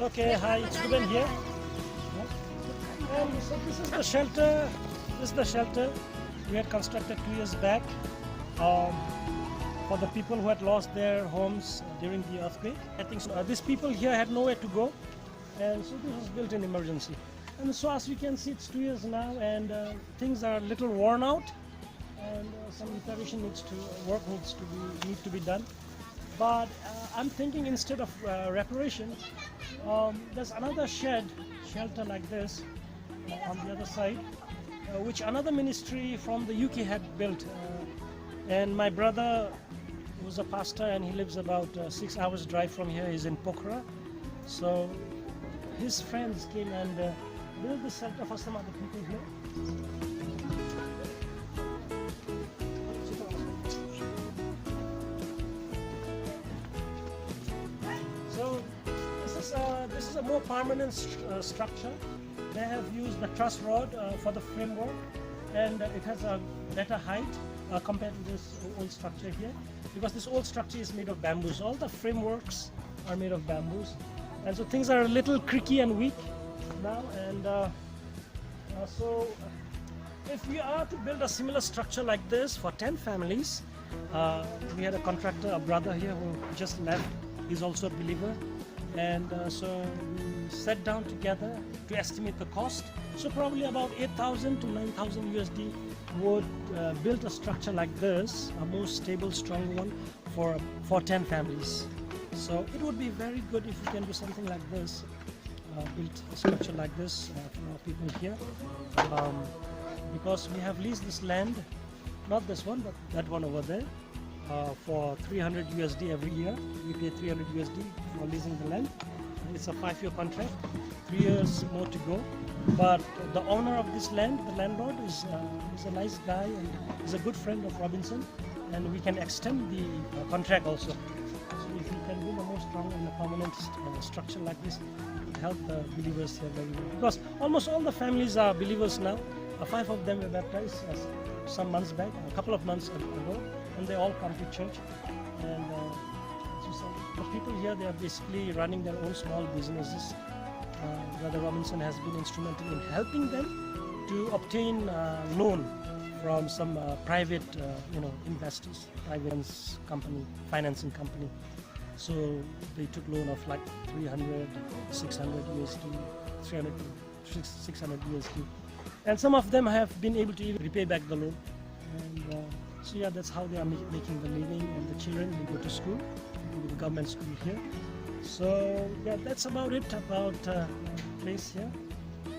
Okay, hi, it's Ruben here. And so this is the shelter. This is the shelter we had constructed 2 years back for the people who had lost their homes during the earthquake. I think so, these people here had nowhere to go, and so this was built in emergency. And so as you can see, it's 2 years now, and things are a little worn out, and some reparation needs to be done. But I'm thinking instead of reparation, there's another shelter like this on the other side, which another ministry from the UK had built. And my brother was a pastor, and he lives about 6 hours drive from here. He's in Pokhara. So his friends came and built the shelter for some other people here. So this is a more permanent structure. They have used the truss rod for the framework, and it has a better height compared to this old structure here, because this old structure is made of bamboos. All the frameworks are made of bamboos, and so things are a little creaky and weak now. And so if we are to build a similar structure like this for 10 families, we had a contractor, a brother here who just left. He's also a believer, and so we sat down together to estimate the cost. So probably about 8,000 to 9,000 USD would build a structure like this, a more stable, strong one for 10 families. So it would be very good if we can do something like this, build a structure like this for our people here, because we have leased this land, not this one, but that one over there, for 300 USD every year. We pay 300 USD for leasing the land. It's a 5-year contract, 3 years more to go. But the owner of this land, the landlord, is a nice guy and is a good friend of Robinson, and we can extend the contract also. So if we can build a more strong and a permanent structure like this, it would help the believers here very well. Because almost all the families are believers now. 5 of them were baptized some months back, a couple of months ago, and they all come to church. And so the people here, they are basically running their own small businesses. Brother Robinson has been instrumental in helping them to obtain loan from some private, investors, private company, financing company. So they took loan of like 300, 600 USD, 300, 600 USD. And some of them have been able to even repay back the loan. And so yeah, that's how they are making the living, and the children, they go to school, the government school here. So yeah, that's about it about place here.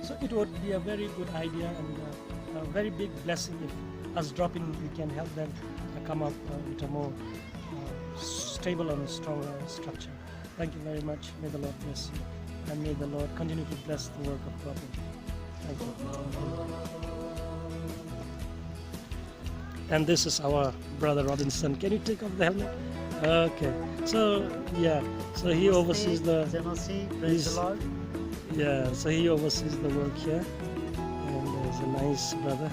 So it would be a very good idea and a very big blessing if us dropping, we can help them come up with a more stable and stronger structure. Thank you very much. May the Lord bless you, and may the Lord continue to bless the work of God. Thank you. And this is our brother Robinson. Can you take off the helmet? Okay. So yeah. So he oversees the. Yeah. So he oversees the work here, and he's a nice brother.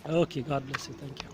Okay. God bless you. Thank you.